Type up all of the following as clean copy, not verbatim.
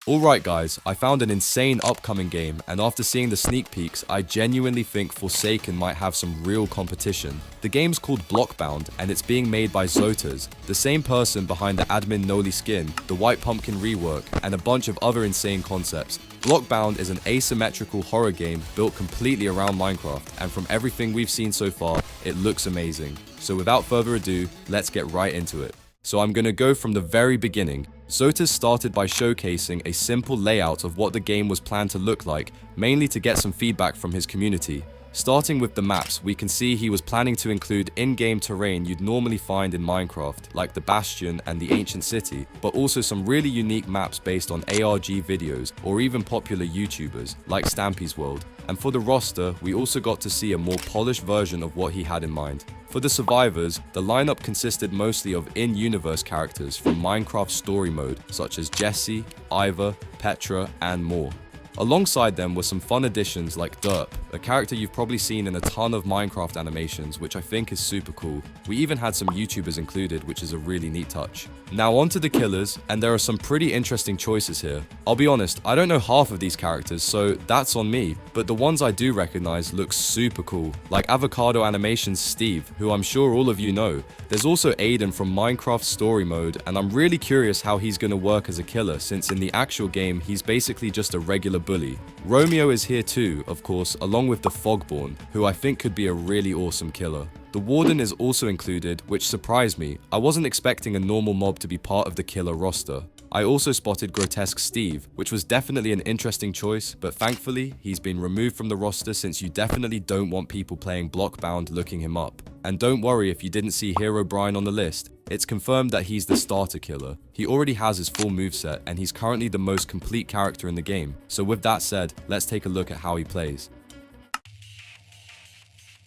Alright guys, I found an insane upcoming game, and after seeing the sneak peeks, I genuinely think Forsaken might have some real competition. The game's called Blockbound, and it's being made by Zotas, the same person behind the admin Noli skin, the White Pumpkin rework, and a bunch of other insane concepts. Blockbound is an asymmetrical horror game built completely around Minecraft, and from everything we've seen so far, it looks amazing. So without further ado, let's get right into it. So I'm gonna go from the very beginning. Zotas started by showcasing a simple layout of what the game was planned to look like, mainly to get some feedback from his community. Starting with the maps, we can see he was planning to include in-game terrain you'd normally find in Minecraft, like the Bastion and the Ancient City, but also some really unique maps based on ARG videos or even popular YouTubers, like Stampy's World. And for the roster, we also got to see a more polished version of what he had in mind. For the survivors, the lineup consisted mostly of in-universe characters from Minecraft story mode, such as Jesse, Ivor, Petra, and more. Alongside them were some fun additions like Derp, a character you've probably seen in a ton of Minecraft animations, which I think is super cool. We even had some YouTubers included, which is a really neat touch. Now onto the killers, and there are some pretty interesting choices here. I'll be honest, I don't know half of these characters, so that's on me, but the ones I do recognize look super cool, like Avocado Animation's Steve, who I'm sure all of you know. There's also Aiden from Minecraft story mode, and I'm really curious how he's gonna work as a killer, since in the actual game, he's basically just a regular bully. Romeo is here too, of course, along with the Fogborn, who I think could be a really awesome killer. The Warden is also included, which surprised me. I wasn't expecting a normal mob to be part of the killer roster. I also spotted Grotesque Steve, which was definitely an interesting choice, but thankfully, he's been removed from the roster since you definitely don't want people playing Blockbound looking him up. And don't worry if you didn't see Herobrine on the list, it's confirmed that he's the starter killer. He already has his full moveset, and he's currently the most complete character in the game. So with that said, let's take a look at how he plays.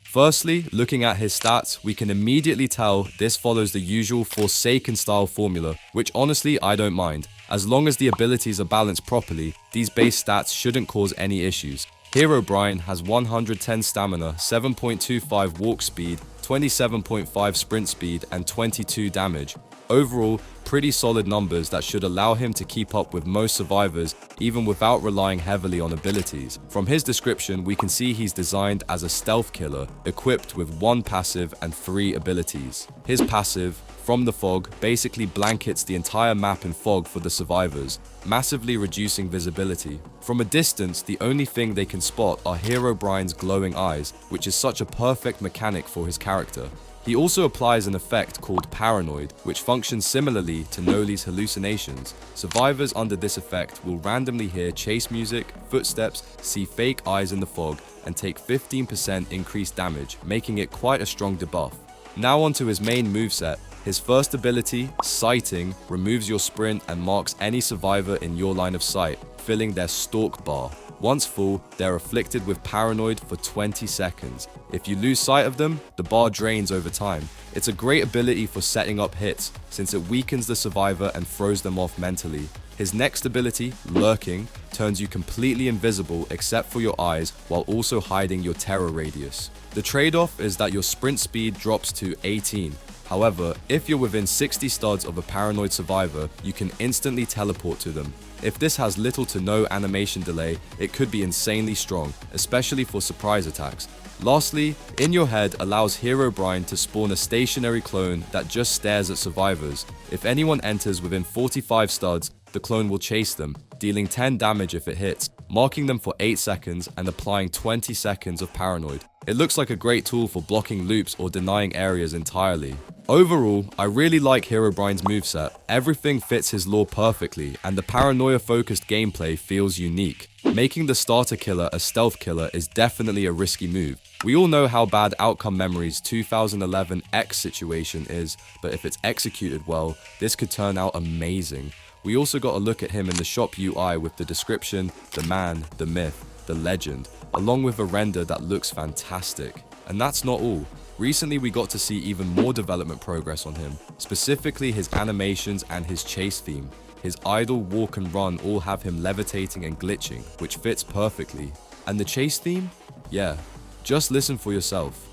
Firstly, looking at his stats, we can immediately tell this follows the usual Forsaken style formula, which honestly I don't mind. As long as the abilities are balanced properly, these base stats shouldn't cause any issues. Herobrine has 110 stamina, 7.25 walk speed, 27.5 sprint speed, and 22 damage. Overall, pretty solid numbers that should allow him to keep up with most survivors even without relying heavily on abilities. From his description, we can see he's designed as a stealth killer, equipped with 1 passive and 3 abilities. His passive, From the Fog, basically blankets the entire map in fog for the survivors, massively reducing visibility. From a distance, the only thing they can spot are Herobrine's glowing eyes, which is such a perfect mechanic for his character. He also applies an effect called Paranoid, which functions similarly to Noli's hallucinations. Survivors under this effect will randomly hear chase music, footsteps, see fake eyes in the fog, and take 15% increased damage, making it quite a strong debuff. Now onto his main moveset. His first ability, Sighting, removes your sprint and marks any survivor in your line of sight, filling their stalk bar. Once full, they're afflicted with Paranoid for 20 seconds. If you lose sight of them, the bar drains over time. It's a great ability for setting up hits, since it weakens the survivor and throws them off mentally. His next ability, Lurking, turns you completely invisible except for your eyes, while also hiding your terror radius. The trade-off is that your sprint speed drops to 18. However, if you're within 60 studs of a paranoid survivor, you can instantly teleport to them. If this has little to no animation delay, it could be insanely strong, especially for surprise attacks. Lastly, In Your Head allows Herobrine to spawn a stationary clone that just stares at survivors. If anyone enters within 45 studs, the clone will chase them, dealing 10 damage if it hits, marking them for 8 seconds and applying 20 seconds of Paranoid. It looks like a great tool for blocking loops or denying areas entirely. Overall, I really like Herobrine's moveset. Everything fits his lore perfectly, and the paranoia-focused gameplay feels unique. Making the starter killer a stealth killer is definitely a risky move. We all know how bad Outcome Memory's 2011 X situation is, but if it's executed well, this could turn out amazing. We also got a look at him in the shop UI with the description, the man, the myth, the legend, along with a render that looks fantastic. And that's not all. Recently we got to see even more development progress on him, specifically his animations and his chase theme. His idle, walk and run all have him levitating and glitching, which fits perfectly. And the chase theme? Yeah, just listen for yourself.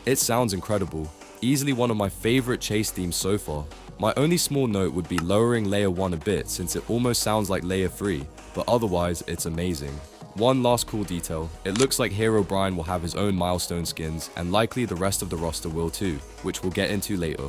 It sounds incredible. Easily one of my favorite chase themes so far. My only small note would be lowering layer 1 a bit since it almost sounds like layer 3, but otherwise it's amazing. One last cool detail, it looks like Herobrine will have his own milestone skins and likely the rest of the roster will too, which we'll get into later.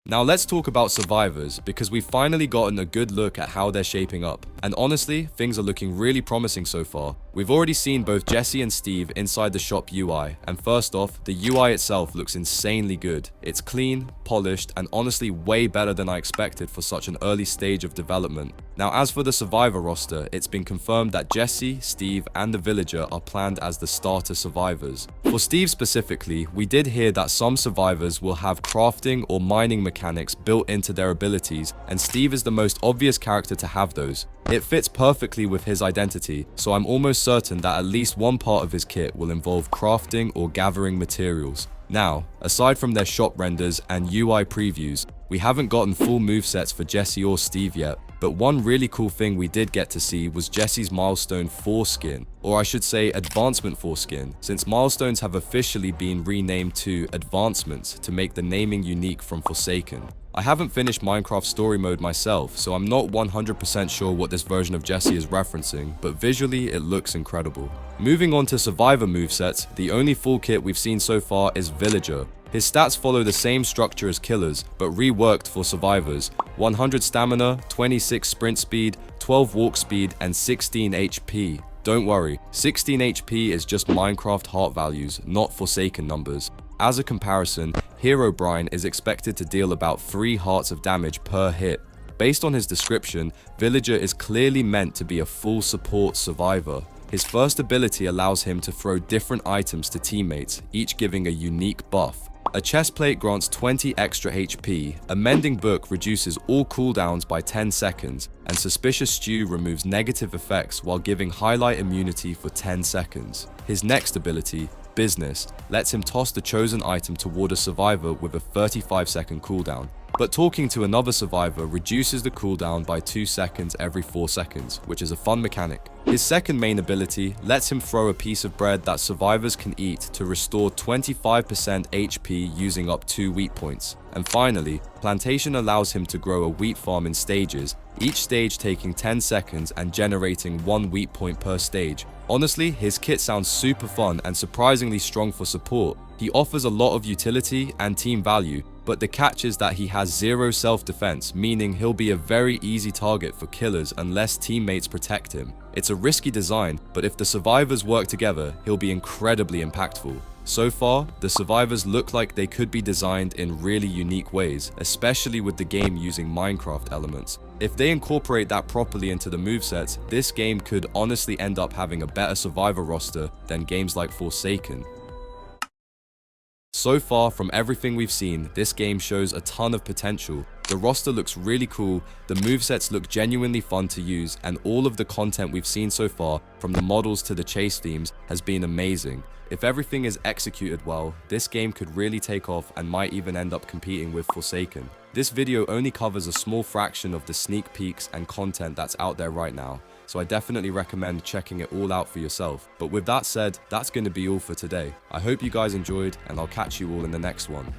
Now let's talk about survivors, because we've finally gotten a good look at how they're shaping up. And honestly, things are looking really promising so far. We've already seen both Jesse and Steve inside the shop UI, and first off, the UI itself looks insanely good. It's clean, polished, and honestly way better than I expected for such an early stage of development. Now as for the survivor roster, it's been confirmed that Jesse, Steve, and the villager are planned as the starter survivors. For Steve specifically, we did hear that some survivors will have crafting or mining mechanics built into their abilities, and Steve is the most obvious character to have those. It fits perfectly with his identity, so I'm almost certain that at least one part of his kit will involve crafting or gathering materials. Now, aside from their shop renders and UI previews, we haven't gotten full movesets for Jesse or Steve yet, but one really cool thing we did get to see was Jesse's Milestone 4 skin, or I should say Advancement 4 skin, since milestones have officially been renamed to Advancements to make the naming unique from Forsaken. I haven't finished Minecraft Story Mode myself, so I'm not 100% sure what this version of Jesse is referencing, but visually it looks incredible. Moving on to Survivor movesets, the only full kit we've seen so far is Villager. His stats follow the same structure as Killers, but reworked for Survivors. 100 stamina, 26 sprint speed, 12 walk speed, and 16 HP. Don't worry, 16 HP is just Minecraft heart values, not Forsaken numbers. As a comparison, Herobrine is expected to deal about 3 hearts of damage per hit. Based on his description, Villager is clearly meant to be a full support survivor. His first ability allows him to throw different items to teammates, each giving a unique buff. A chestplate grants 20 extra HP, a mending book reduces all cooldowns by 10 seconds, and Suspicious Stew removes negative effects while giving highlight immunity for 10 seconds. His next ability, Business, lets him toss the chosen item toward a survivor with a 35-second cooldown. But talking to another survivor reduces the cooldown by 2 seconds every 4 seconds, which is a fun mechanic. His second main ability lets him throw a piece of bread that survivors can eat to restore 25% HP using up 2 wheat points. And finally, Plantation allows him to grow a wheat farm in stages, each stage taking 10 seconds and generating 1 wheat point per stage. Honestly, his kit sounds super fun and surprisingly strong for support. He offers a lot of utility and team value, but the catch is that he has 0 self-defense, meaning he'll be a very easy target for killers unless teammates protect him. It's a risky design, but if the survivors work together, he'll be incredibly impactful. So far, the survivors look like they could be designed in really unique ways, especially with the game using Minecraft elements. If they incorporate that properly into the movesets, this game could honestly end up having a better survivor roster than games like Forsaken. So far, from everything we've seen, this game shows a ton of potential. The roster looks really cool, the movesets look genuinely fun to use, and all of the content we've seen so far, from the models to the chase themes, has been amazing. If everything is executed well, this game could really take off and might even end up competing with Forsaken. This video only covers a small fraction of the sneak peeks and content that's out there right now, so I definitely recommend checking it all out for yourself. But with that said, that's going to be all for today. I hope you guys enjoyed, and I'll catch you all in the next one.